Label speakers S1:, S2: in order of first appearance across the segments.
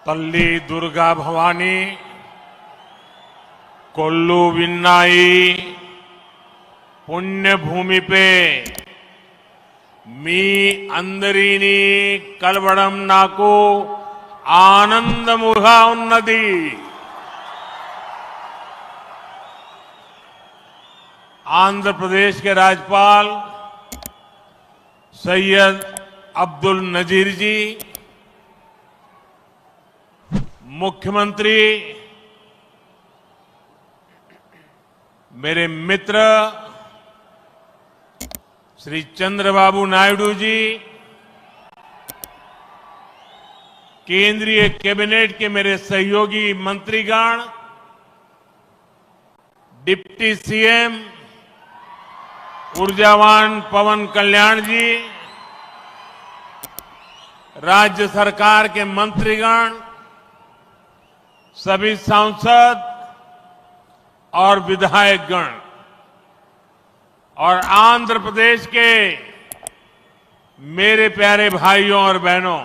S1: तल्ली दुर्गा भवानी कोल्लू विन्नाई पुण्य भूमि पे मी अंदरीनी कलवड़म नाको आनंद मुहा उन्नति आंध्र प्रदेश के राज्यपाल सैयद अब्दुल नजीर जी, मुख्यमंत्री मेरे मित्र श्री चंद्रबाबू नायडू जी, केंद्रीय कैबिनेट के मेरे सहयोगी मंत्रीगण, डिप्टी सीएम ऊर्जावान पवन कल्याण जी, राज्य सरकार के मंत्रीगण, सभी सांसद और विधायकगण और आंध्र प्रदेश के मेरे प्यारे भाइयों और बहनों,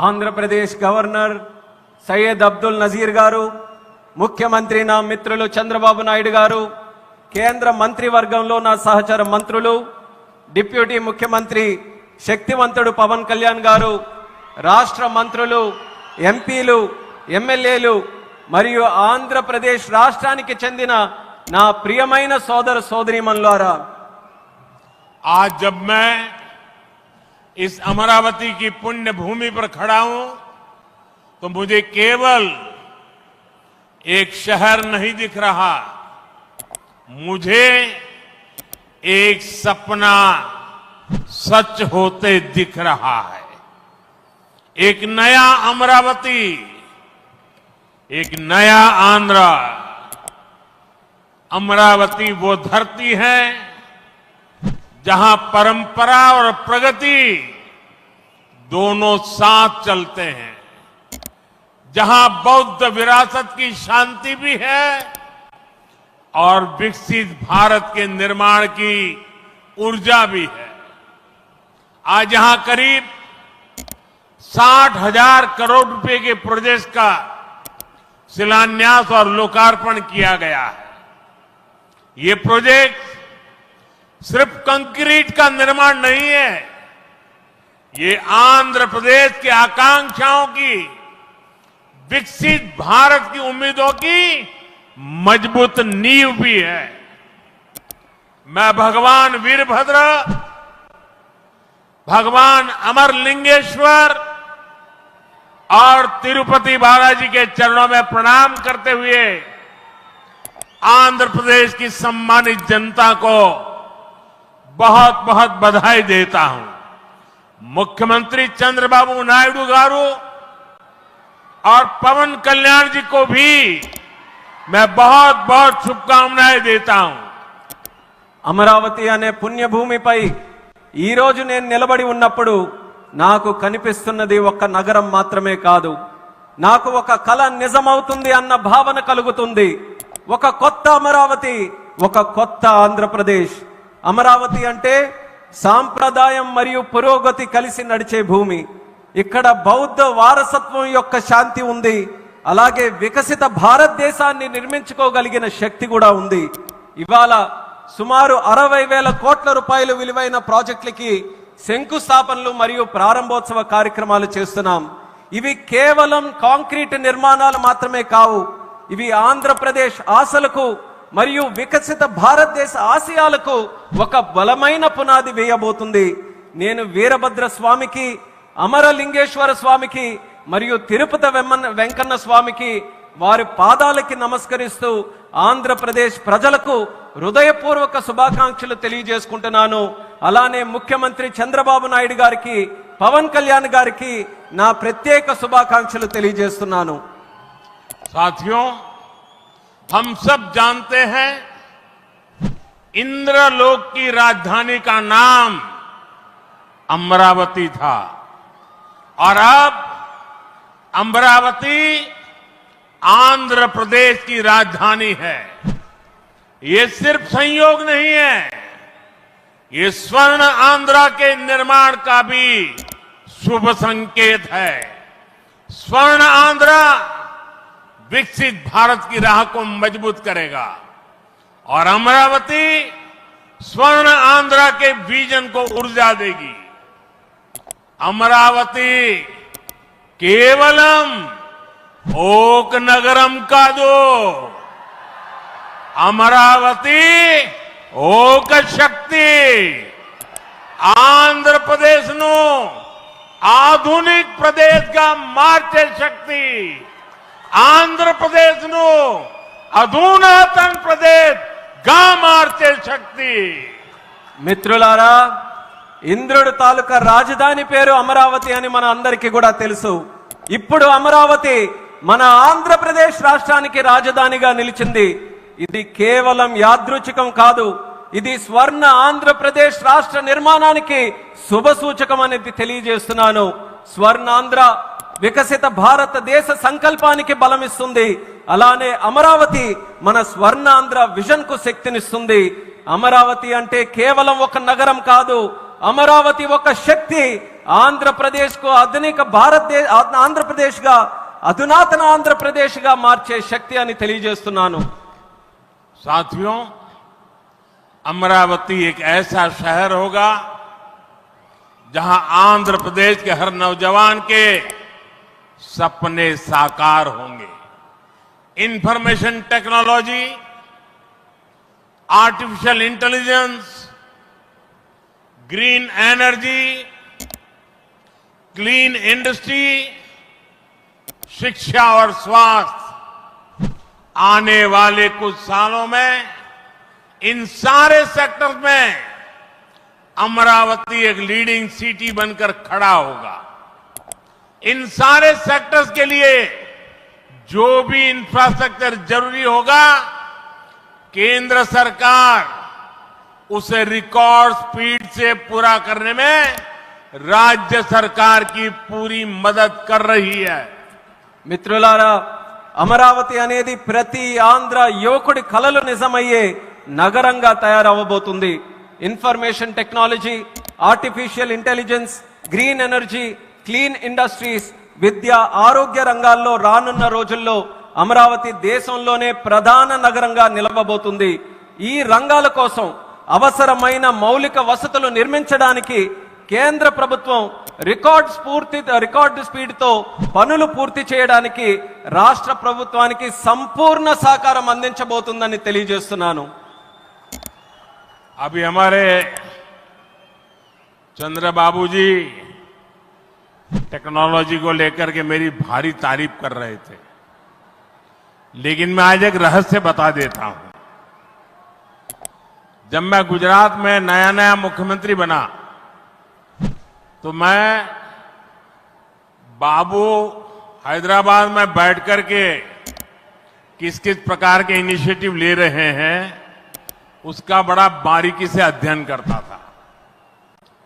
S2: आंध्र प्रदेश गवर्नर सैयद अब्दुल नजीर गारू, मुख्यमंत्री ना मित्रुలు చంద్రబాబు నాయుడు గారు, కేంద్ర మంత్రివర్గంలో నా సహచర మంత్రులు, డిప్యూటీ ముఖ్యమంత్రి శక్తివంతుడు పవన్ కళ్యాణ్ గారు, రాష్ట్ర మంత్రులు, ఎంపీలు, ఎమ్మెల్యేలు మరియు ఆంధ్రప్రదేశ్ రాష్ట్రానికి చెందిన నా ప్రియమైన సోదర సోదరీమణులారా,
S1: आज जब मैं इस अमरावती की पुण्य भूमि पर खड़ा हूं तो मुझे केवल एक शहर नहीं दिख रहा, मुझे एक सपना सच होते दिख रहा है। एक नया अमरावती, एक नया आंध्र। अमरावती वो धरती है जहां परंपरा और प्रगति दोनों साथ चलते हैं, जहां बौद्ध विरासत की शांति भी है और विकसित भारत के निर्माण की ऊर्जा भी है। आज यहां करीब 60,000 करोड़ रुपए के प्रोजेक्ट का शिलान्यास और लोकार्पण किया गया है। ये प्रोजेक्ट सिर्फ कंक्रीट का निर्माण नहीं है, ये आंध्र प्रदेश की आकांक्षाओं की, विकसित भारत की उम्मीदों की मजबूत नींव भी है। मैं भगवान वीरभद्र, भगवान अमरलिंगेश्वर और तिरुपति बालाजी के चरणों में प्रणाम करते हुए आंध्र प्रदेश की सम्मानित जनता को बहुत बहुत बधाई देता हूं। मुख्यमंत्री चंद्रबाबू नायडू गारू और पवन कल्याण जी को भी मैं बहुत बहुत शुभकामनाएं देता हूं।
S2: అమరావతి అనే పుణ్యభూమిపై ఈ రోజు నేను నిలబడి ఉన్నప్పుడు నాకు కనిపిస్తున్నది ఒక నగరం మాత్రమే కాదు, నాకు ఒక కల నిజమవుతుంది అన్న భావన కలుగుతుంది। ఒక కొత్త అమరావతి, ఒక కొత్త ఆంధ్రప్రదేశ్। అమరావతి అంటే సాంప్రదాయం మరియు పురోగతి కలిసి నడిచే భూమి। ఇక్కడ బౌద్ధ వారసత్వం యొక్క శాంతి ఉంది, అలాగే వికసిత భారతదేశాన్ని నిర్మించుకోగలిగిన శక్తి కూడా ఉంది। ఇవాళ సుమారు 60,000 కోట్ల రూపాయలు విలువైన ప్రాజెక్టులకి శంకుస్థాపనలు మరియు ప్రారంభోత్సవ కార్యక్రమాలు చేస్తున్నాం। ఇవి కేవలం కాంక్రీట్ నిర్మాణాలు మాత్రమే కావు, ఇవి ఆంధ్రప్రదేశ్ ఆశలకు మరియు వికసిత భారతదేశ ఆశయాలకు ఒక బలమైన పునాది వేయబోతుంది। నేను వీరభద్ర స్వామికి, అమరలింగేశ్వర స్వామికి మరియు తిరుపతి వెంకన్న స్వామికి వారి పాదాలకి నమస్కరిస్తూ ఆంధ్రప్రదేశ్ ప్రజలకు హృదయపూర్వక శుభాకాంక్షలు తెలియజేసుకుంటున్నాను। అలానే ముఖ్యమంత్రి చంద్రబాబు నాయుడు గారికి, పవన్ కళ్యాణ్ గారికి నా ప్రత్యేక శుభాకాంక్షలు తెలియజేస్తున్నాను।
S1: साथियों, हम सब जानते हैं इंद्रलोक की राजधानी का नाम अमरावती था और अब अमरावती आंध्र प्रदेश की राजधानी है। ये सिर्फ संयोग नहीं है, ये स्वर्ण आंध्रा के निर्माण का भी शुभ संकेत है। स्वर्ण आंध्र विकसित भारत की राह को मजबूत करेगा और अमरावती स्वर्ण आंध्र के विजन को ऊर्जा देगी। अमरावती केवलम ओक नगरम कादु, अमरावती ओक शक्ति आंध्र प्रदेश नो आधुनिक प्रदेश का मार्चे शक्ति, आंध्र प्रदेश नो अधुनातन प्रदेश గా మార్చే శక్తి।
S2: మిత్రులారా, ఇంద్రుడు తాలూకా రాజధాని పేరు అమరావతి అని మన అందరికీ కూడా తెలుసు। ఇప్పుడు అమరావతి మన ఆంధ్రప్రదేశ్ రాష్ట్రానికి రాజధానిగా నిలిచింది। ఇది కేవలం యాదృచ్ఛికం కాదు, ఇది స్వర్ణ ఆంధ్రప్రదేశ్ రాష్ట్ర నిర్మాణానికి శుభ సూచకం అనేది తెలియజేస్తున్నాను। స్వర్ణాంధ్ర వికసిత భారతదేశ సంకల్పానికి బలమిస్తుంది। అలానే అమరావతి మన స్వర్ణాంధ్ర విజన్ కు శక్తినిస్తుంది। అమరావతి అంటే కేవలం ఒక నగరం కాదు, అమరావతి ఒక శక్తి। ఆంధ్రప్రదేశ్ కు ఆధునిక ఆంధ్రప్రదేశ్ గా అధునాతన ఆంధ్రప్రదేశ్ గా మార్చే శక్తి అని తెలియజేస్తున్నాను।
S1: साथियों, अमरावती एक ऐसा शहर होगा जहां आंध्र प्रदेश के हर नौजवान के सपने साकार होंगे। Information technology, artificial intelligence, green energy, clean industry, शिक्षा और स्वास्थ्य आने वाले कुछ सालों में इन सारे सेक्टर्स में अमरावती एक लीडिंग सिटी बनकर खड़ा होगा। इन सारे सेक्टर्स के लिए जो भी इंफ्रास्ट्रक्चर जरूरी होगा, केंद्र सरकार उसे रिकॉर्ड स्पीड से पूरा करने में राज्य सरकार की पूरी मदद कर रही है।
S2: మిత్రులారా, అమరావతి అనేది ప్రతి ఆంధ్ర యువకుడి కలలు నిజమయ్యే నగరంగా తయారవబోతుంది। Information technology, artificial intelligence, green energy, clean industries, విద్య, ఆరోగ్య రంగాల్లో రానున్న రోజుల్లో అమరావతి దేశంలోనే ప్రధాన నగరంగా నిలవబోతుంది। ఈ రంగాల కోసం అవసరమైన మౌలిక వసతులు నిర్మించడానికి కేంద్ర ప్రభుత్వం రికార్డు స్పీడ్ తో పనులు పూర్తి చేయడానికి రాష్ట్ర ప్రభుత్వానికి సంపూర్ణ సహకారం అందించబోతుందని తెలియజేస్తున్నాను।
S1: अभी हमारे चंद्रबाबू जी टेक्नोलॉजी को लेकर के मेरी भारी तारीफ कर रहे थे, लेकिन मैं आज एक रहस्य बता देता हूं। जब मैं गुजरात में नया मुख्यमंत्री बना तो मैं बाबू हैदराबाद में बैठ करके किस किस प्रकार के इनिशिएटिव ले रहे हैं उसका बड़ा बारीकी से अध्ययन करता था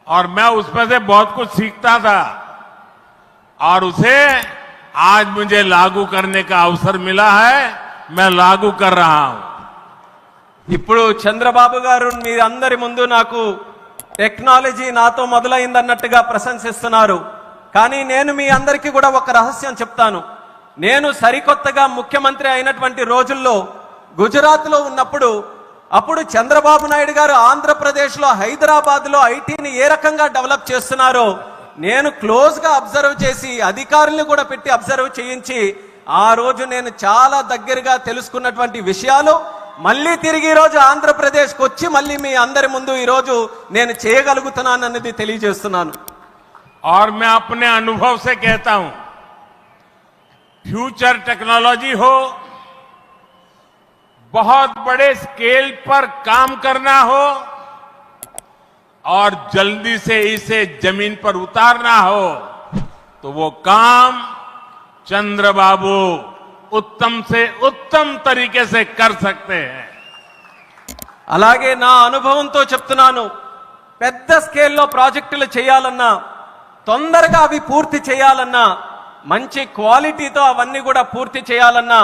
S1: और मैं उसमें से बहुत कुछ सीखता था और उसे आज मुझे लागू करने का अवसर मिला है। मैं लागू कर रहा हूं।
S2: ఇప్పుడు చంద్రబాబు గారు మీరందరి ముందు నాకు టెక్నాలజీ నాతో మొదలైందన్నట్టుగా ప్రశంసిస్తున్నారు, కానీ నేను మీ అందరికీ కూడా ఒక రహస్యం చెప్తాను। నేను సరికొత్తగా ముఖ్యమంత్రి అయినటువంటి రోజుల్లో గుజరాత్ లో ఉన్నప్పుడు అప్పుడు చంద్రబాబు నాయుడు గారు ఆంధ్రప్రదేశ్ లో హైదరాబాద్ లో ఐటీని ఏ రకంగా డెవలప్ చేస్తున్నారో నేను క్లోజ్ గా అబ్జర్వ్ చేసి అధికారులను కూడా పెట్టి అబ్జర్వ్ చేయించి ఆ రోజు నేను చాలా దగ్గరగా తెలుసుకున్నటువంటి విషయాలు మళ్ళీ తిరిగి ఈ రోజు ఆంధ్రప్రదేశ్ కు వచ్చి మళ్ళీ మీ అందరి ముందు ఈ రోజు నేను చేయగలుగుతున్నానన్నది తెలియజేస్తున్నాను।
S1: और मैं अपने अनुभव से कहता हूं, फ्यूचर टेक्नोलॉजी हो, बहुत बड़े स्केल पर काम करना हो और जल्दी से इसे जमीन पर उतारना हो तो वो काम चंद्रबाबू उत्तम से उत्तम तरीके से कर सकते हैं।
S2: అలాగే నా అనుభవంతో చెప్తున్నాను, పెద్ద స్కేల్లో ప్రాజెక్టులు చేయాలన్నా తొందరగా అవి పూర్తి చేయాలన్నా మంచి క్వాలిటీతో అవన్నీ కూడా పూర్తి చేయాలన్నా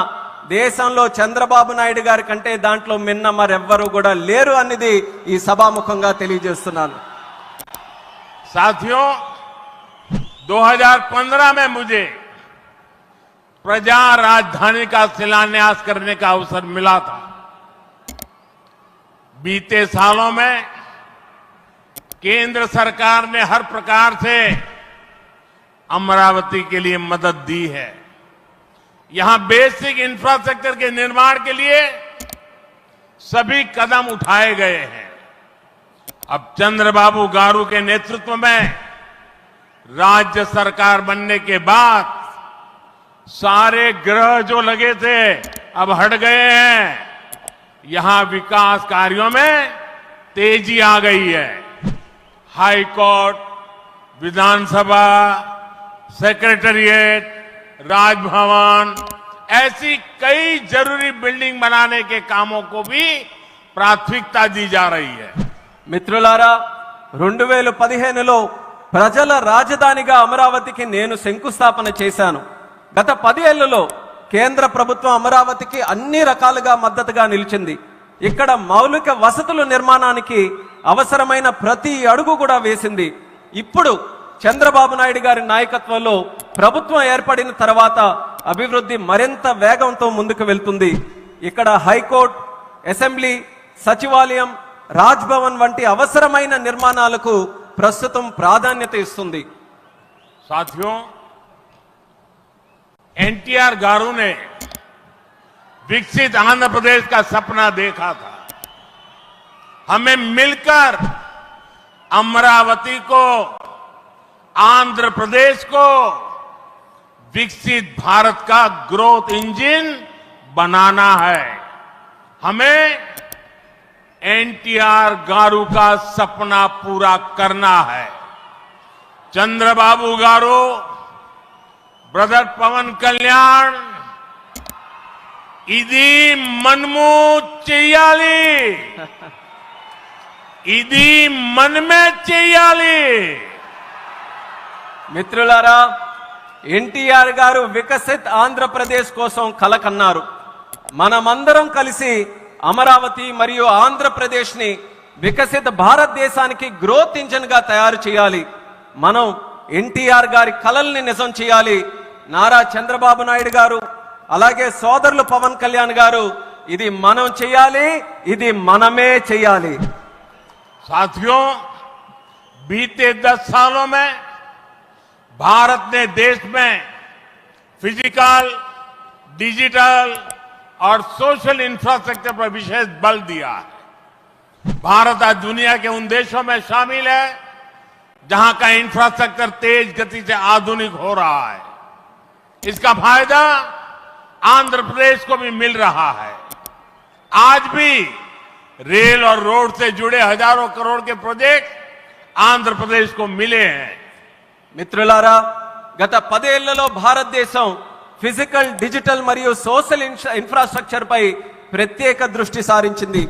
S2: దేశంలో చంద్రబాబు నాయుడు గారి కంటే దాంట్లో మిన్న మరెవ్వరూ కూడా లేరు అన్నది ఈ సభాముఖంగా తెలియజేస్తున్నాను।
S1: साथियों, 2015 में मुझे प्रजा राजधानी का शिलान्यास करने का अवसर मिला था। बीते सालों में केंद्र सरकार ने हर प्रकार से अमरावती के लिए मदद दी है। यहां बेसिक इंफ्रास्ट्रक्चर के निर्माण के लिए सभी कदम उठाए गए हैं। अब चंद्रबाबू गारू के नेतृत्व में राज्य सरकार बनने के बाद सारे ग्रह जो लगे थे अब हट गए हैं। यहां विकास कार्यों में तेजी आ गई है। हाई कोर्ट, विधानसभा, सेक्रेटेरिएट, राजभवन, ऐसी कई जरूरी बिल्डिंग बनाने के कामों को भी प्राथमिकता दी जा रही है।
S2: మిత్రులారా 2015లో ప్రజల రాజధానిగా అమరావతికి నేను శంకుస్థాపన చేశాను. గత 10 ఏళ్లలో కేంద్ర ప్రభుత్వం అమరావతికి అన్ని రకాలుగా మద్దతుగా నిలిచింది. ఇక్కడ మౌలిక వసతుల నిర్మాణానికి అవసరమైన ప్రతి అడుగు కూడా వేసింది. ఇప్పుడు చంద్రబాబు నాయుడు గారి నాయకత్వంలో ప్రభుత్వం ఏర్పడిన తర్వాత అభివృద్ధి మరింత వేగంతో ముందుకు వెళ్తుంది. ఇక్కడ హైకోర్టు, అసెంబ్లీ, సచివాలయం, రాజ్భవన్ వంటి అవసరమైన నిర్మాణాలకు ప్రస్తుతం ప్రాధాన్యత ఇస్తుంది.
S1: साथियों, एनटीआर गारू ने विकसित आंध्र प्रदेश का सपना देखा था। हमें मिलकर अमरावती को, आंध्र प्रदेश को विकसित भारत का ग्रोथ इंजन बनाना है। हमें एनटीआर गारू का सपना पूरा करना है। चंद्रबाबू गारू, ब्रदर पवन कल्याण, इदी मनमू చెయ్యాలి, ఇది మనమే చెయ్యాలి.
S2: మిత్రులారా, ఎన్టీఆర్ గారు వికసిత్ ఆంధ్రప్రదేశ్ కోసం కలకన్నారు. మనమందరం కలిసి అమరావతి మరియు ఆంధ్రప్రదేశ్ ని వికసిత భారతదేశానికి గ్రోత్ ఇంజిన్ గా తయారు చేయాలి. మనం ఎన్టీఆర్ గారి కలల్ని నిజం చేయాలి. నారా చంద్రబాబు నాయుడు గారు, అలాగే సోదరులు పవన్ కళ్యాణ్ గారు, ఇది మనం చేయాలి, ఇది మనమే చేయాలి.
S1: साथियों, बीते 10 सालों में भारत ने देश में फिजिकल, डिजिटल और सोशल इंफ्रास्ट्रक्चर पर विशेष बल दिया है। भारत आज दुनिया के उन देशों में शामिल है जहां का इंफ्रास्ट्रक्चर तेज गति से आधुनिक हो रहा है। इसका फायदा आंध्र प्रदेश को भी मिल रहा है। आज भी रेल और रोड से जुड़े हजारों करोड़ के प्रोजेक्ट आंध्र प्रदेश को मिले हैं।
S2: మిత్రులారా, గత 10 ఏళ్లలో భారతదేశం ఫిజికల్, డిజిటల్ మరియు సోషల్ ఇన్ఫ్రాస్ట్రక్చర్ పై ప్రత్యేక దృష్టి సారించింది.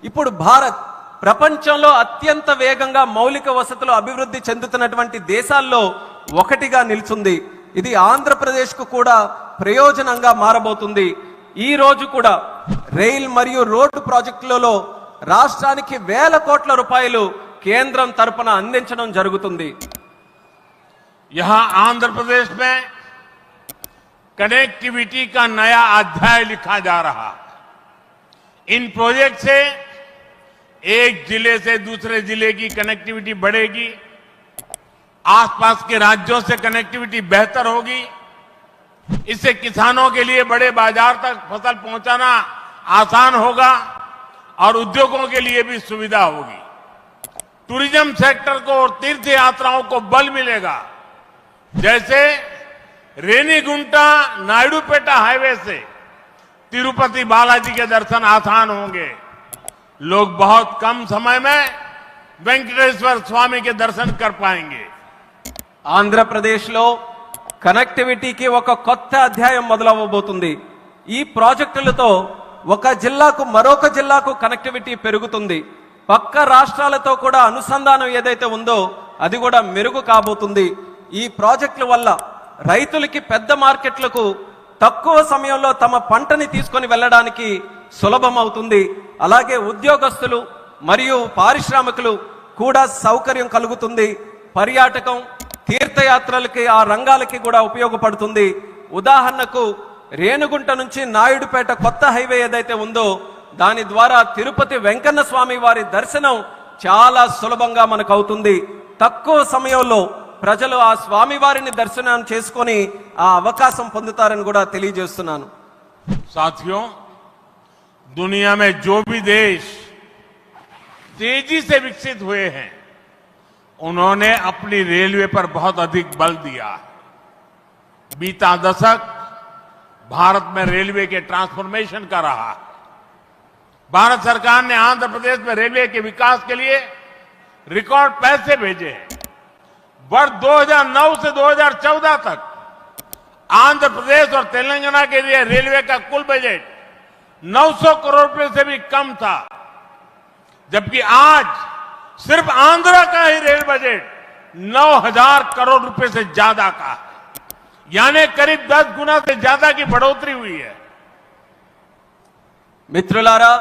S2: ఇప్పుడు భారత్ ప్రపంచంలో అత్యంత వేగంగా మౌలిక వసతులు అభివృద్ధి చెందుతున్నటువంటి దేశాల్లో ఒకటిగా నిలిచింది. ఇది ఆంధ్రప్రదేశ్ కు కూడా ప్రయోజనంగా మారబోతుంది. ఈ రోజు కూడా రైల్ మరియు రోడ్డు ప్రాజెక్టులలో రాష్ట్రానికి వేల కోట్ల రూపాయలు కేంద్రం తరపున అందించడం జరుగుతుంది.
S1: यहां आंध्र प्रदेश में कनेक्टिविटी का नया अध्याय लिखा जा रहा है। इन प्रोजेक्ट से एक जिले से दूसरे जिले की कनेक्टिविटी बढ़ेगी, आसपास के राज्यों से कनेक्टिविटी बेहतर होगी। इससे किसानों के लिए बड़े बाजार तक फसल पहुंचाना आसान होगा और उद्योगों के लिए भी सुविधा होगी। टूरिज्म सेक्टर को और तीर्थ यात्राओं को बल मिलेगा। जैसे रेनीगुंटा नायडूपेटा हाईवे से तिरुपति बालाजी के दर्शन आसान होंगे। लोग बहुत कम समय में वेंकटेश्वर स्वामी के दर्शन कर पाएंगे।
S2: ఆంధ్రప్రదేశ్ లో కనెక్టివిటీకి ఒక కొత్త అధ్యాయం మొదలవబోతుంది. ఈ ప్రాజెక్టులతో ఒక జిల్లాకు మరొక జిల్లాకు కనెక్టివిటీ పెరుగుతుంది. పక్క రాష్ట్రాలతో కూడా అనుసంధానం ఏదైతే ఉందో అది కూడా మెరుగు కాబోతుంది. ఈ ప్రాజెక్టుల వల్ల రైతులకి పెద్ద మార్కెట్లకు తక్కువ సమయంలో తమ పంటని తీసుకొని వెళ్ళడానికి సులభం అవుతుంది. అలాగే ఉద్యోగస్తులు మరియు పారిశ్రామికులు కూడా సౌకర్యం కలుగుతుంది. పర్యాటకం, తీర్థయాత్రలకి, ఆ రంగాలకి కూడా ఉపయోగపడుతుంది. ఉదాహరణకు రేణుగుంట నుంచి నాయుడుపేట కొత్త హైవే ఏదైతే ఉందో దాని ద్వారా తిరుపతి వెంకన్న స్వామి వారి దర్శనం చాలా సులభంగా మనకు అవుతుంది. తక్కువ సమయంలో ప్రజలు ఆ స్వామి వారిని దర్శనం చేసుకొని ఆ అవకాశం పొందుతారని కూడా తెలియజేస్తున్నాను.
S1: साथियों, दुनिया में जो भी देश तेजी से विकसित हुए हैं उन्होंने अपनी रेलवे पर बहुत अधिक बल दिया है. बीता दशक भारत में रेलवे के ट्रांसफॉर्मेशन का रहा है. भारत सरकार ने आंध्र प्रदेश में रेलवे के विकास के लिए रिकॉर्ड पैसे भेजे हैं. वर्ष 2009 से 2014 तक आंध्र प्रदेश और तेलंगाना के लिए रेलवे का कुल बजट 900 करोड़ रुपए से भी कम था, जबकि आज सिर्फ आंध्र का ही रेल बजट 9000 करोड़ रुपए से ज्यादा का है. यानी करीब 10 गुना से ज्यादा की बढ़ोतरी हुई है.
S2: మిత్రులారా,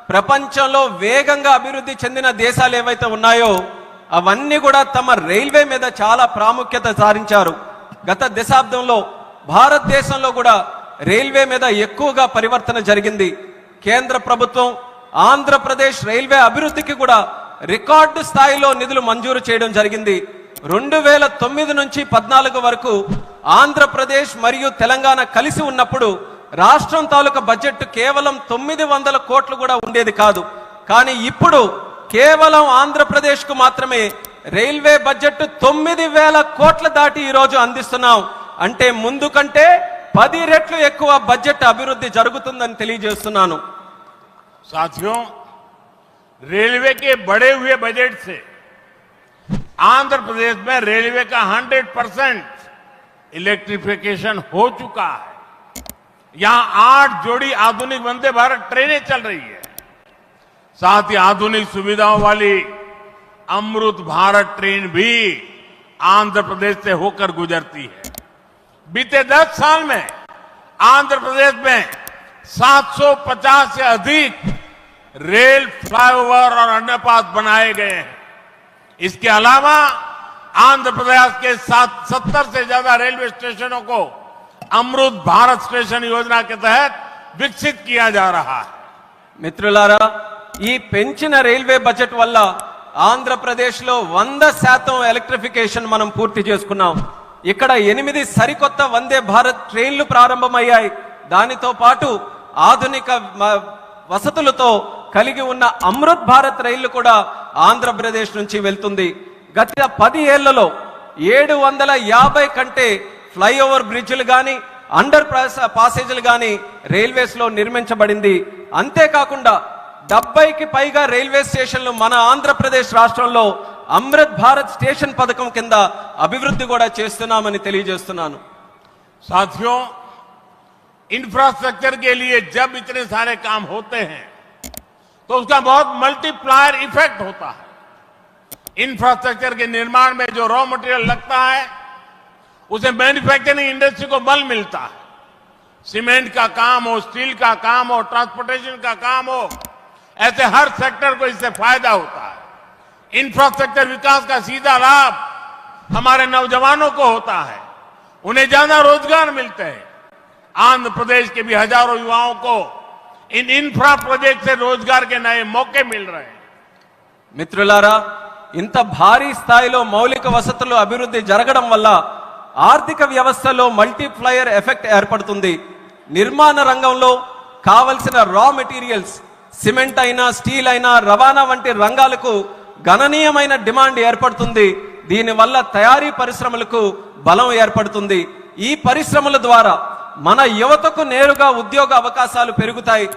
S2: ప్రపంచంలో వేగంగా అభివృద్ధి చెందిన దేశాలు ఏవైతే ఉన్నాయో అవన్నీ కూడా తమ రైల్వే మీద చాలా ప్రాముఖ్యత సారించారు. గత దశాబ్దంలో భారతదేశంలో కూడా రైల్వే మీద ఎక్కువగా పరివర్తన జరిగింది. కేంద్ర ప్రభుత్వం ఆంధ్రప్రదేశ్ రైల్వే అభివృద్ధికి కూడా రికార్డు స్థాయిలో నిధులు మంజూరు చేయడం జరిగింది. 2009 నుంచి 14 వరకు ఆంధ్రప్రదేశ్ మరియు తెలంగాణ కలిసి ఉన్నప్పుడు రాష్ట్రం తాలూకా బడ్జెట్ కేవలం 900 కోట్లు కూడా ఉండేది కాదు. కానీ ఇప్పుడు కేవలం ఆంధ్రప్రదేశ్ కు మాత్రమే రైల్వే బడ్జెట్ 9000 కోట్ల దాటి ఈ రోజు అందిస్తున్నాం. అంటే ముందు కంటే 10 రెట్లు ఎక్కువ బడ్జెట్ అభివృద్ధి జరుగుతుందని తెలియజేస్తున్నాను.
S1: साथियों, रेलवे के बढ़े हुए बजट से आंध्र प्रदेश में रेलवे का 100% इलेक्ट्रिफिकेशन हो चुका है. यहां 8 जोड़ी आधुनिक वंदे भारत ट्रेनें चल रही है. साथ ही आधुनिक सुविधाओं वाली अमृत भारत ट्रेन भी आंध्र प्रदेश से होकर गुजरती है. बीते 10 साल में आंध्र प्रदेश में 750 से अधिक रेल फ्लाईओवर और अंडरपास बनाए गए हैं. इसके अलावा आंध्र प्रदेश के 70 से ज्यादा रेलवे स्टेशनों को अमृत भारत स्टेशन योजना के तहत विकसित किया जा रहा है.
S2: మిత్రులారా, ఈ పెంచిన రైల్వే బడ్జెట్ వల్ల ఆంధ్రప్రదేశ్ లో 100% ఎలక్ట్రిఫికేషన్ మనం పూర్తి చేసుకున్నాం. ఇక్కడ 8 సరికొత్త వందే భారత్ ట్రైన్లు ప్రారంభమయ్యాయి. దానితో పాటు ఆధునిక వసతులతో కలిగి ఉన్న అమృత్ భారత్ రైళ్లు కూడా ఆంధ్రప్రదేశ్ నుంచి వెళ్తుంది. గత 10 ఏళ్లలో 750 కంటే ఫ్లైఓవర్ బ్రిడ్జ్లు గాని అండర్ పాసేజీలు గాని రైల్వేస్ లో నిర్మించబడింది. అంతేకాకుండా 70కి పైగా రైల్వే స్టేషన్లు మన ఆంధ్రప్రదేశ్ రాష్ట్రంలో అమృత్ భారత్ స్టేషన్ పథకం కింద అభివృద్ధి కూడా చేస్తున్నామని తెలియజేస్తున్నాను.
S1: साथियों, इंफ्रास्ट्रक्चर के लिए जब इतने सारे काम होते हैं तो उसका बहुत मल्टीप्लायर इफेक्ट होता है. इंफ्रास्ट्रक्चर के निर्माण में जो रॉ मटेरियल लगता है उसे मैन्युफैक्चरिंग इंडस्ट्री को बल मिलता है. सीमेंट का काम हो, स्टील का काम हो, ट्रांसपोर्टेशन का काम हो, ऐसे हर सेक्टर को इससे फायदा होता है. इंफ्रास्ट्रक्चर विकास का सीधा लाभ हमारे नौजवानों को होता है. उन्हें ज्यादा रोजगार मिलते हैं. आंध्र प्रदेश के भी हजारों युवाओं को इन इंफ्रा प्रोजेक्ट से रोजगार के नए मौके मिल रहे हैं.
S2: మిత్రులారా, ఇంత భారీ స్థాయిలో మౌలిక వసతులు అభివృద్ధి జరగడం వల్ల ఆర్థిక వ్యవస్థలో మల్టీప్లయర్ ఎఫెక్ట్ ఏర్పడుతుంది. నిర్మాణ రంగంలో కావలసిన రా మెటీరియల్స్ సిమెంట్ అయినా స్టీల్ అయినా రవాణా వంటి రంగాలకు గణనీయమైన డిమాండ్ ఏర్పడుతుంది. దీనివల్ల తయారీ పరిశ్రమలకు బలం ఏర్పడుతుంది. ఈ పరిశ్రమల ద్వారా మన యువతకు నేరుగా ఉద్యోగ అవకాశాలు పెరుగుతాయి.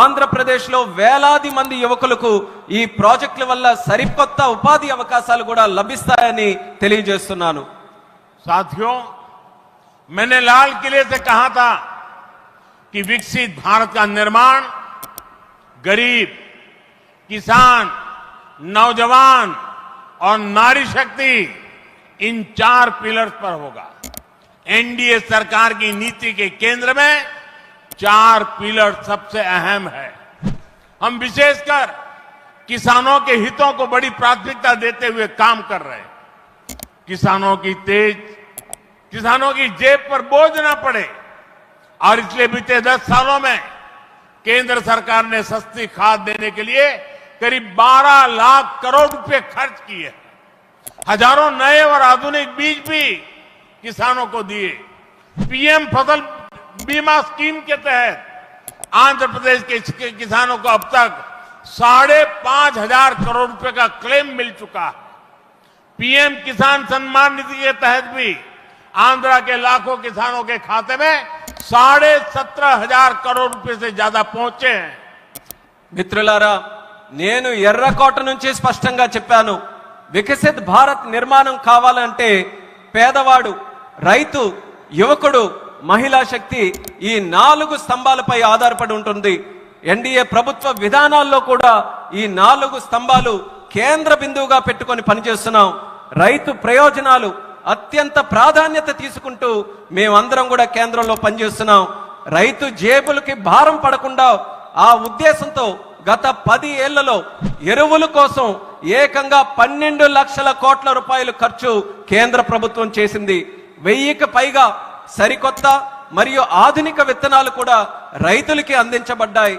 S2: ఆంధ్రప్రదేశ్ లో వేలాది మంది యువకులకు ఈ ప్రాజెక్టుల వల్ల సరికొత్త ఉపాధి అవకాశాలు కూడా లభిస్తాయని తెలియజేస్తున్నాను.
S1: साथियों, मैंने लाल किले से कहा था कि विकसित भारत का निर्माण गरीब, किसान, नौजवान और नारी शक्ति इन 4 पिलर्स पर होगा. एनडीए सरकार की नीति के केंद्र में 4 पिलर सबसे अहम है. हम विशेषकर किसानों के हितों को बड़ी प्राथमिकता देते हुए काम कर रहे हैं. किसानों की तेज किसानों की जेब पर बोझ न पड़े और इसलिए बीते 10 सालों में केंद्र सरकार ने सस्ती खाद देने के लिए करीब 12 लाख करोड़ रुपए खर्च किए। हजारों नए और आधुनिक बीज भी किसानों को दिए। पीएम फसल बीमा स्कीम के तहत आंध्र प्रदेश के किसानों को अब तक 5,500 करोड़ रुपए का क्लेम मिल चुका है। पीएम किसान सम्मान निधि के तहत भी आंध्रा के लाखों किसानों के खाते में 17,500 करोड़ रुपए से ज्यादा पहुंचे हैं।
S2: మిత్రులారా, నేను ఎర్రకోట నుంచి స్పష్టంగా చెప్పాను, వికసిత్ భారత్ నిర్మాణం కావాలంటే పేదవాడు, రైతు, యువకుడు, మహిళా శక్తి ఈ 4 స్తంభాలపై ఆధారపడి ఉంటుంది. ఎన్డీఏ ప్రభుత్వ విధానాల్లో కూడా ఈ 4 స్తంభాలు కేంద్ర బిందువుగా పెట్టుకొని పనిచేస్తున్నాం. రైతు ప్రయోజనాలు అత్యంత ప్రాధాన్యత తీసుకుంటూ మేమందరం కూడా కేంద్రంలో పనిచేస్తున్నాం. రైతు జేబులకి భారం పడకుండా ఆ ఉద్దేశంతో గత 10 ఏళ్లలో ఎరువుల కోసం ఏకంగా 12 లక్షల కోట్ల రూపాయలు ఖర్చు కేంద్ర ప్రభుత్వం చేసింది. 1000కి పైగా సరికొత్త మరియు ఆధునిక విత్తనాలు కూడా రైతులకి అందించబడ్డాయి.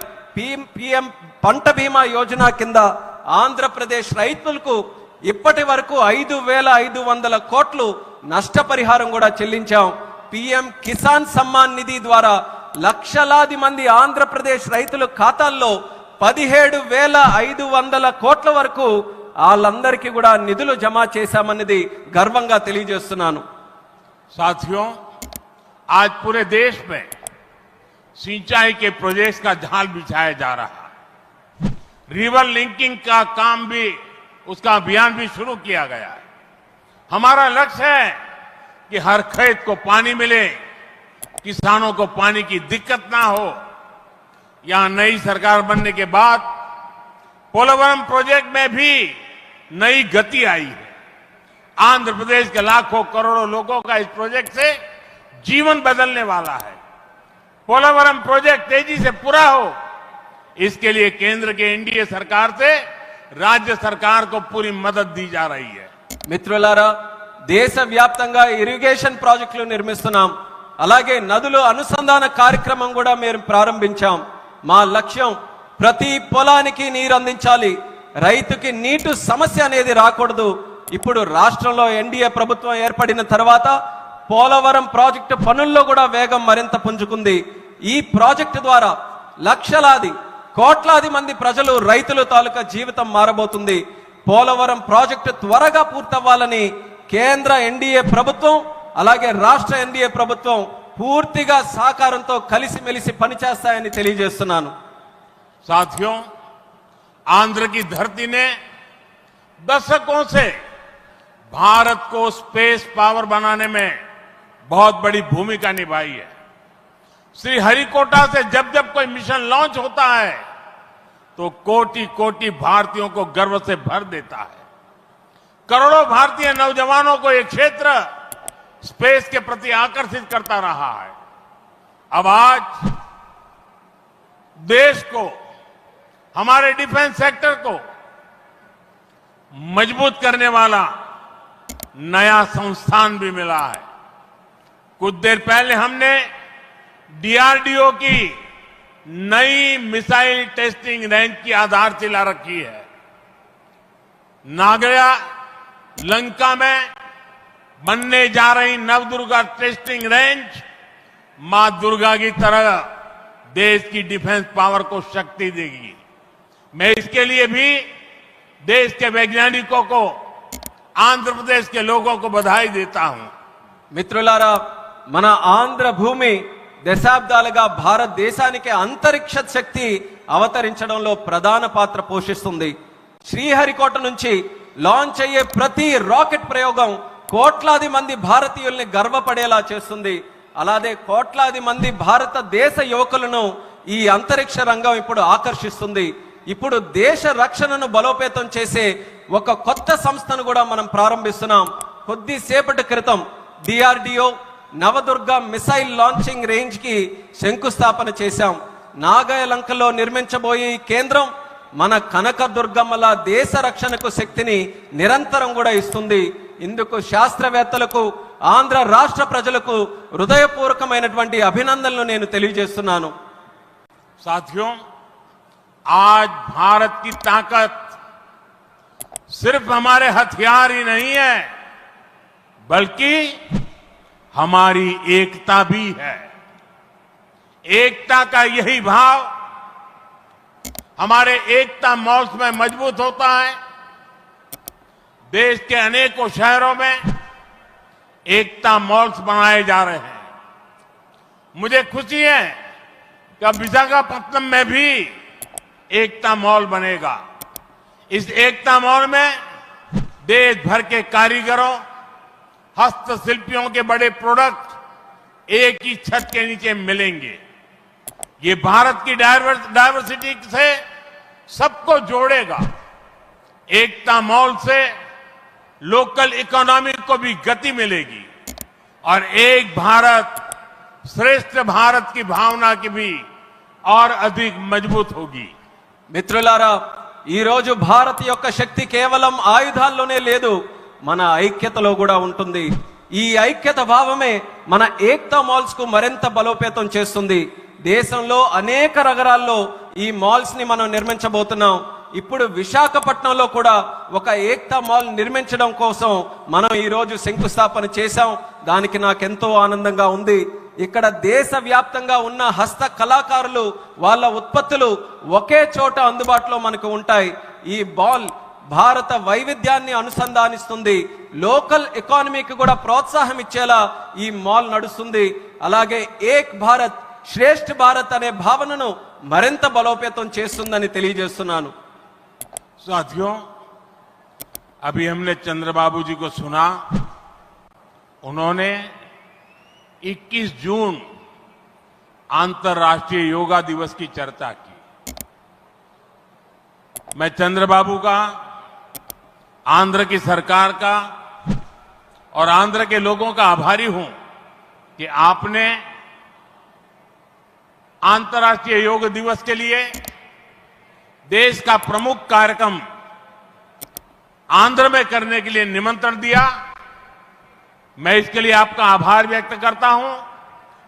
S2: పీఎం పంట బీమా యోజన కింద ఆంధ్రప్రదేశ్ రైతులకు ఇప్పటి వరకు 5,500 కోట్లు నష్టపరిహారం కూడా చెల్లించాం. పీఎం కిసాన్ సమ్మాన్ నిధి ద్వారా లక్షలాది మంది ఆంధ్రప్రదేశ్ రైతుల ఖాతాల్లో 17,500 కోట్ల వరకు వాళ్ళందరికీ కూడా నిధులు జమ చేశామన్నది గర్వంగా తెలియజేస్తున్నాను.
S1: साथियों, आज पूरे देश में सिंचाई के प्रोजेक्ट्स का जाल बिछाया जा रहा है। रिवर लिंकिंग का काम भी, उसका अभियान भी शुरू किया गया है। हमारा लक्ष्य है कि हर खेत को पानी मिले, किसानों को पानी की दिक्कत ना हो। यहां नई सरकार बनने के बाद पोलवरम प्रोजेक्ट में भी नई गति आई है। आंध्र प्रदेश के लाखों करोड़ों लोगों का इस प्रोजेक्ट से जीवन बदलने वाला है। पोलवरम प्रोजेक्ट तेजी से पूरा हो, इसके लिए केंद्र के एनडीए सरकार से राज्य सरकार को पूरी मदद दी जा रही है.
S2: మిత్రులారా, దేశవ్యాప్తంగా ఇరిగేషన్ ప్రాజెక్టులు నిర్మిస్తున్నాం. అలాగే నదుల అనుసంధాన కార్యక్రమం కూడా మేము ప్రారంభించాం. మా లక్ష్యం ప్రతి పొలానికి నీరు అందించాలి. రైతుకి నీటి సమస్య అనేది రాకూడదు. ఇప్పుడు రాష్ట్రంలో ఎన్డీఏ ప్రభుత్వం ఏర్పడిన తర్వాత పోలవరం ప్రాజెక్టు పనుల్లో కూడా వేగం మరింత పుంజుకుంది. ఈ ప్రాజెక్టు ద్వారా లక్షలాది కోట్లాది మంది ప్రజలు, రైతుల తాలూకా జీవితం మారబోతుంది. పోలవరం ప్రాజెక్టు త్వరగా పూర్తవ్వాలని కేంద్ర ఎన్డీఏ ప్రభుత్వం అలాగే రాష్ట్ర ఎన్డీఏ ప్రభుత్వం పూర్తిగా సహకారంతో కలిసిమెలిసి పనిచేస్తాయని తెలియజేస్తున్నాను.
S1: साथियों, आंध्र की धरती ने दशकों से भारत को स्पेस पावर बनाने में बहुत बड़ी भूमिका निभाई है. श्री हरिकोटा से जब जब कोई मिशन लॉन्च होता है तो कोटि कोटि भारतीयों को गर्व से भर देता है. करोड़ों भारतीय नौजवानों को यह क्षेत्र स्पेस के प्रति आकर्षित करता रहा है. अब आज देश को, हमारे डिफेंस सेक्टर को मजबूत करने वाला नया संस्थान भी मिला है. कुछ देर पहले हमने डीआरडीओ की नई मिसाइल टेस्टिंग रेंज की आधारशिला रखी है. नागया लंका में बनने जा रही नवदुर्गा टेस्टिंग रेंज मां दुर्गा की तरह देश की डिफेंस पावर को शक्ति देगी. मैं इसके लिए भी देश के वैज्ञानिकों को, आंध्र प्रदेश के लोगों को बधाई देता हूं.
S2: మిత్రులారా, మన ఆంధ్ర భూమి దశాబ్దాలుగా భారతదేశానికి అంతరిక్ష శక్తి అవతరించడంలో ప్రధాన పాత్ర పోషిస్తుంది. శ్రీహరికోట నుంచి లాంచ్ అయ్యే ప్రతి రాకెట్ ప్రయోగం కోట్లాది మంది భారతీయుల్ని గర్వపడేలా చేస్తుంది. అలాగే కోట్లాది మంది భారతదేశ యువకులను ఈ అంతరిక్ష రంగం ఇప్పుడు ఆకర్షిస్తుంది. ఇప్పుడు దేశ రక్షణను బలోపేతం చేసే ఒక కొత్త సంస్థను కూడా మనం ప్రారంభిస్తున్నాం. కొద్దిసేపటి క్రితం DRDO Navadurga missile launching range కి శంకుస్థాపన చేశాం. నాగాయలంకలో నిర్మించబోయే ఈ కేంద్రం మన కనకదుర్గమ్మల దేశ రక్షణకు శక్తిని నిరంతరం కూడా ఇస్తుంది. ఇందుకు శాస్త్రవేత్తలకు ఆంధ్ర రాష్ట్ర ప్రజలకు హృదయపూర్వకమైనటువంటి అభినందనలు నేను తెలియజేస్తున్నాను.
S1: साथियों, आज भारत की ताकत सिर्फ हमारे हथियार ही नहीं है, बल्कि हमारी एकता भी है। एकता का यही भाव हमारे एकता मॉल्स में मजबूत होता है। देश के अनेकों शहरों में एकता मॉल्स बनाए जा रहे हैं। मुझे खुशी है कि अब विशाखापट्टनम में भी एकता मॉल बनेगा। इस एकता मॉल में देश भर के कारीगरों, हस्तशिल्पियों के बड़े प्रोडक्ट एक ही छत के नीचे मिलेंगे। ये भारत की डायवर्सिटी से सबको जोड़ेगा। एकता मॉल से लोकल इकोनॉमी को भी गति मिलेगी और एक भारत श्रेष्ठ भारत की भावना की भी और अधिक मजबूत होगी।
S2: మిత్రులారా, ఈ రోజు భారత్ యొక్క శక్తి కేవలం ఆయుధాల్లోనే లేదు, మన ఐక్యతలో కూడా ఉంటుంది. ఈ ఐక్యత భావమే మన ఏక్తా మాల్స్ కు మరింత బలోపేతం చేస్తుంది. దేశంలో అనేక నగరాల్లో ఈ మాల్స్ ని మనం నిర్మించబోతున్నాం. ఇప్పుడు విశాఖపట్నంలో కూడా ఒక ఏక్తా మాల్ నిర్మించడం కోసం మనం ఈ రోజు శంకుస్థాపన చేశాం. దానికి నాకెంతో ఆనందంగా ఉంది. ఇక్కడ దేశవ్యాప్తంగా ఉన్న హస్త కళాకారులు వాళ్ళ ఉత్పత్తులు ఒకే చోట అందుబాటులో మనకు ఉంటాయి. ఈ మాల్ భారత వైవిధ్యాన్ని అనుసంధానిస్తుంది. లోకల్ ఎకానమీకి కూడా ప్రోత్సాహం ఇచ్చేలా ఈ మాల్ నడుస్తుంది. అలాగే ఏక్ భారత్ శ్రేష్ఠ భారత్ అనే భావనను మరింత బలోపేతం చేస్తుందని తెలియజేస్తున్నాను.
S1: साथियों, अभी हमने चंद्रबाबू जी को सुना। उन्होंने 21 जून अंतर्राष्ट्रीय योगा दिवस की चर्चा की। मैं चंद्रबाबू का, आंध्र की सरकार का और आंध्र के लोगों का आभारी हूं कि आपने अंतर्राष्ट्रीय योग दिवस के लिए देश का प्रमुख कार्यक्रम आंध्र में करने के लिए निमंत्रण दिया। मैं इसके लिए आपका आभार व्यक्त करता हूं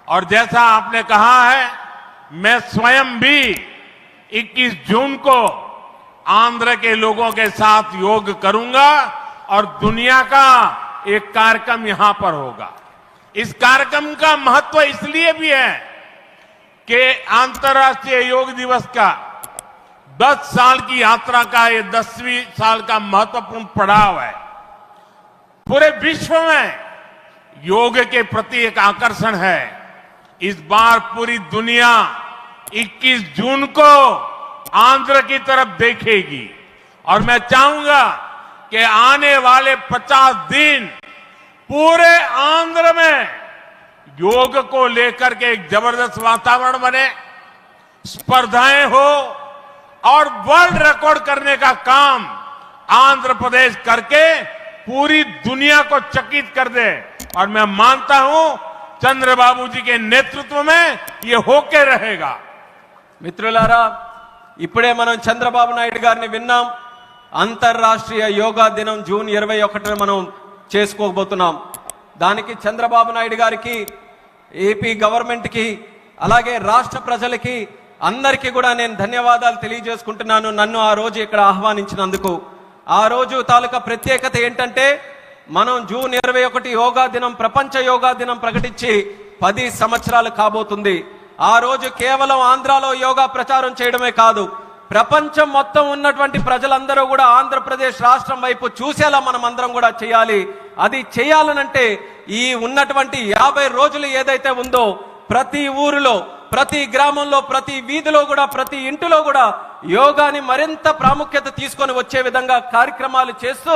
S1: और जैसा आपने कहा है, मैं स्वयं भी 21 जून को आंध्र के लोगों के साथ योग करूंगा और दुनिया का एक कार्यक्रम यहां पर होगा। इस कार्यक्रम का महत्व इसलिए भी है कि अंतर्राष्ट्रीय योग दिवस का 10 साल की यात्रा का ये 10वीं साल का महत्वपूर्ण पड़ाव है। पूरे विश्व में योग के प्रति एक आकर्षण है। इस बार पूरी दुनिया 21 जून को आंध्र की तरफ देखेगी और मैं चाहूंगा कि आने वाले 50 दिन पूरे आंध्र में योग को लेकर के एक जबरदस्त वातावरण बने, स्पर्धाएं हो और वर्ल्ड रिकॉर्ड करने का काम आंध्र प्रदेश करके पूरी दुनिया को चकित कर दे। और मैं मानता हूं चंद्रबाबू जी के नेतृत्व में ये होके रहेगा।
S2: మిత్రులారా, ఇప్పుడే మనం చంద్రబాబు నాయుడు గారిని విన్నాం. అంతర్రాష్ట్రీయ యోగా దినం జూన్ 21న మనం చేసుకోబోతున్నాం. దానికి చంద్రబాబు నాయుడు గారికి, ఏపీ గవర్నమెంట్ కి, అలాగే రాష్ట్ర ప్రజలకి అందరికీ కూడా నేను ధన్యవాదాలు తెలియజేసుకుంటున్నాను. నన్ను ఆ రోజు ఇక్కడ ఆహ్వానించినందుకు. ఆ రోజు తాలూకా ప్రత్యేకత ఏంటంటే, మనం జూన్ 21 యోగా దినం, ప్రపంచ యోగా దినం ప్రకటించి 10 సంవత్సరాలు కాబోతుంది. ఆ రోజు కేవలం ఆంధ్రాలో యోగా ప్రచారం చేయడమే కాదు, ప్రపంచం మొత్తం ఉన్నటువంటి ప్రజలందరూ కూడా ఆంధ్రప్రదేశ్ రాష్ట్రం వైపు చూసేలా మనం అందరం కూడా చేయాలి. అది చేయాలనంటే ఈ ఉన్నటువంటి 50 రోజులు ఏదైతే ఉందో, ప్రతి ఊరిలో, ప్రతి గ్రామంలో, ప్రతి వీధిలో కూడా, ప్రతి ఇంటిలో కూడా యోగాని మరింత ప్రాముఖ్యత తీసుకొని వచ్చే విధంగా కార్యక్రమాలు చేస్తూ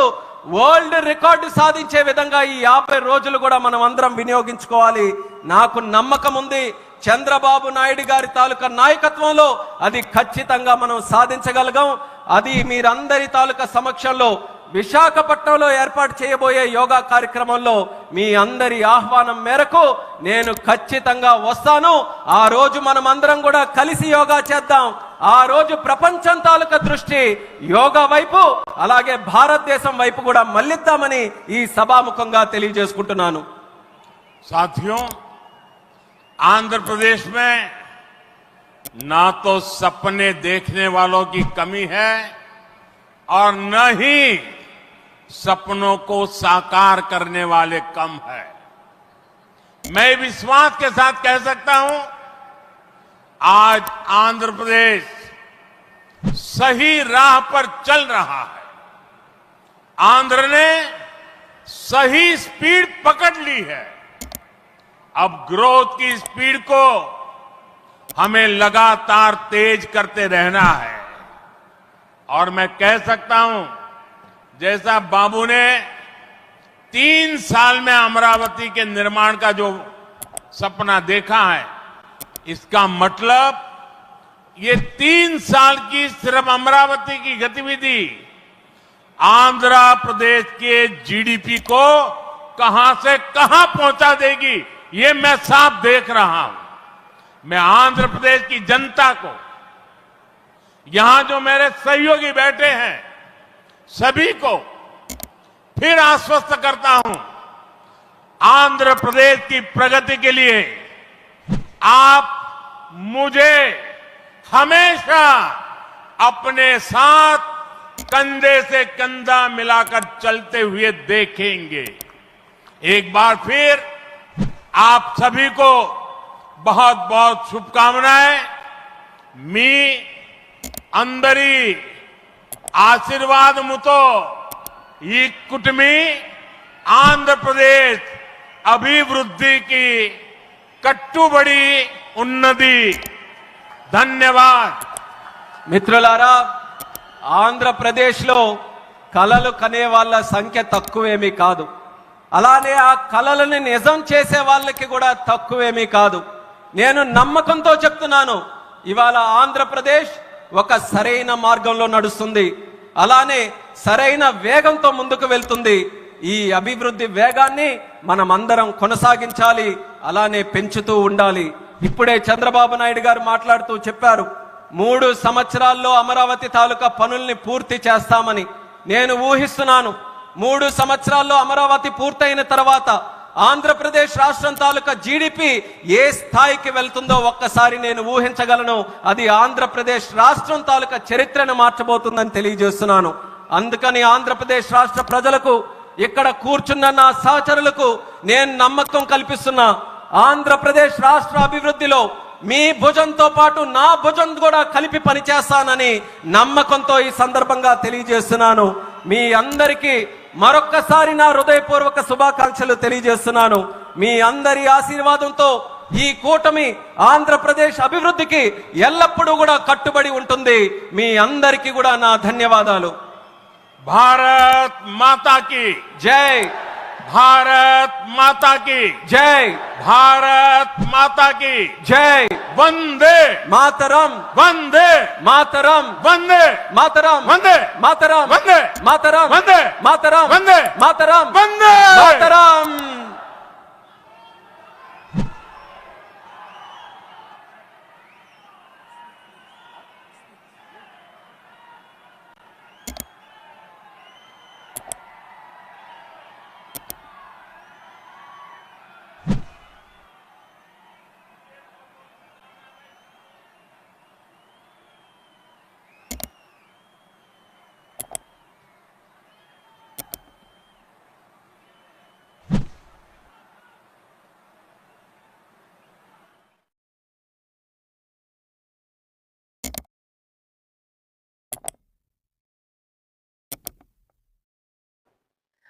S2: వరల్డ్ రికార్డు సాధించే విధంగా ఈ 50 రోజులు కూడా మనం అందరం వినియోగించుకోవాలి. నాకు నమ్మకం ఉంది, చంద్రబాబు నాయుడు గారి తాలూకా నాయకత్వంలో అది ఖచ్చితంగా మనం సాధించగలగాం. అది మీరందరి తాలూకా సమక్షంలో విశాఖపట్నంలో ఏర్పాటు చేయబోయే యోగా కార్యక్రమంలో మీ అందరి ఆహ్వానం మేరకు నేను ఖచ్చితంగా వస్తాను. ఆ రోజు మనం అందరం కూడా కలిసి యోగా చేద్దాం. ఆ రోజు ప్రపంచం తాలూకా దృష్టి యోగా వైపు, అలాగే భారతదేశం వైపు కూడా మళ్లిద్దామని ఈ సభాముఖంగా తెలియజేసుకుంటున్నాను.
S1: साथियों, आंध्र प्रदेश में ना तो सपने देखने वालों की कमी है और न ही सपनों को साकार करने वाले कम है। मैं विश्वास के साथ कह सकता हूं, आज आंध्र प्रदेश सही राह पर चल रहा है। आंध्र ने सही स्पीड पकड़ ली है। अब ग्रोथ की स्पीड को हमें लगातार तेज करते रहना है। और मैं कह सकता हूं, जैसा बाबू ने 3 साल में अमरावती के निर्माण का जो सपना देखा है, इसका मतलब ये 3 साल की सिर्फ अमरावती की गतिविधि आंध्र प्रदेश के जीडीपी को कहां से कहां पहुंचा देगी, ये मैं साफ देख रहा हूं। मैं आंध्र प्रदेश की जनता को, यहां जो मेरे सहयोगी बैठे हैं, सभी को फिर आश्वस्त करता हूं, आंध्र प्रदेश की प्रगति के लिए आप मुझे हमेशा अपने साथ कंधे से कंधा मिलाकर चलते हुए देखेंगे। एक बार फिर आप सभी को बहुत बहुत शुभकामनाएं। मी अंदरी आशीर्वादमुतो ఈ కుటుంబీ ఆంధ్రప్రదేశ్ అభివృద్ధికి కట్టుబడి ఉన్నది। ధన్యవాద్।
S2: మిత్రులారా, ఆంధ్రప్రదేశ్లో కలలు కనే వాళ్ళ సంఖ్య తక్కువేమీ కాదు, అలానే ఆ కలలను నిజం చేసే వాళ్ళకి కూడా తక్కువేమీ కాదు। నేను నమ్మకంతో చెప్తున్నాను, ఇవాళ ఆంధ్రప్రదేశ్ ఒక సరైన మార్గంలో నడుస్తుంది, అలానే సరైన వేగంతో ముందుకు వెళ్తుంది। ఈ అభివృద్ధి వేగాన్ని మనం అందరం కొనసాగించాలి, అలానే పెంచుతూ ఉండాలి। ఇప్పుడే చంద్రబాబు నాయుడు గారు మాట్లాడుతూ చెప్పారు, 3 సంవత్సరాల్లో అమరావతి తాలూకా పనుల్ని పూర్తి చేస్తామని। నేను ఊహిస్తున్నాను, 3 సంవత్సరాల్లో అమరావతి పూర్తయిన తర్వాత ఆంధ్రప్రదేశ్ రాష్ట్రం తాలూకా జీడిపి ఏ స్థాయికి వెళ్తుందో ఒక్కసారి నేను ఊహించగలను। అది ఆంధ్రప్రదేశ్ రాష్ట్రం తాలూకా చరిత్రను మార్చబోతుందని తెలియజేస్తున్నాను। అందుకని ఆంధ్రప్రదేశ్ రాష్ట్ర ప్రజలకు, ఇక్కడ కూర్చున్న నా సహచరులకు నేను నమ్మకం కల్పిస్తున్నా, ఆంధ్రప్రదేశ్ రాష్ట్ర అభివృద్ధిలో మీ భుజంతో పాటు నా భుజం కూడా కలిపి పనిచేస్తానని నమ్మకంతో ఈ సందర్భంగా తెలియజేస్తున్నాను। మీ అందరికీ మరొక్కసారి నా హృదయపూర్వక శుభాకాంక్షలు తెలియజేస్తున్నాను। మీ అందరి ఆశీర్వాదంతో ఈ కూటమి ఆంధ్రప్రదేశ్ అభివృద్ధికి ఎల్లప్పుడూ కూడా కట్టుబడి ఉంటుంది। మీ అందరికీ కూడా నా ధన్యవాదాలు।
S1: భారత్ మాతా की
S2: జై,
S1: भारत माता की
S2: జై,
S1: भारत माता की
S2: జై,
S1: वंदे
S2: మాతరం,
S1: वंदे
S2: మాతరం,
S1: वंदे
S2: మాతరం,
S1: वंदे
S2: మాతరం,
S1: वंदे
S2: మాతరం,
S1: वंदे
S2: మాతరం,
S1: वंदे
S2: మాతరం,
S1: वंदे
S2: మాతరం।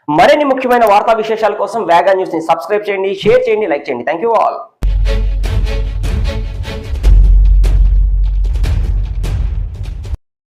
S3: మరిన్ని ముఖ్యమైన వార్తా విశేషాల కోసం వేగా న్యూస్ ని సబ్స్క్రైబ్ చేయండి, షేర్ చేయండి, లైక్ చేయండి। Thank you all.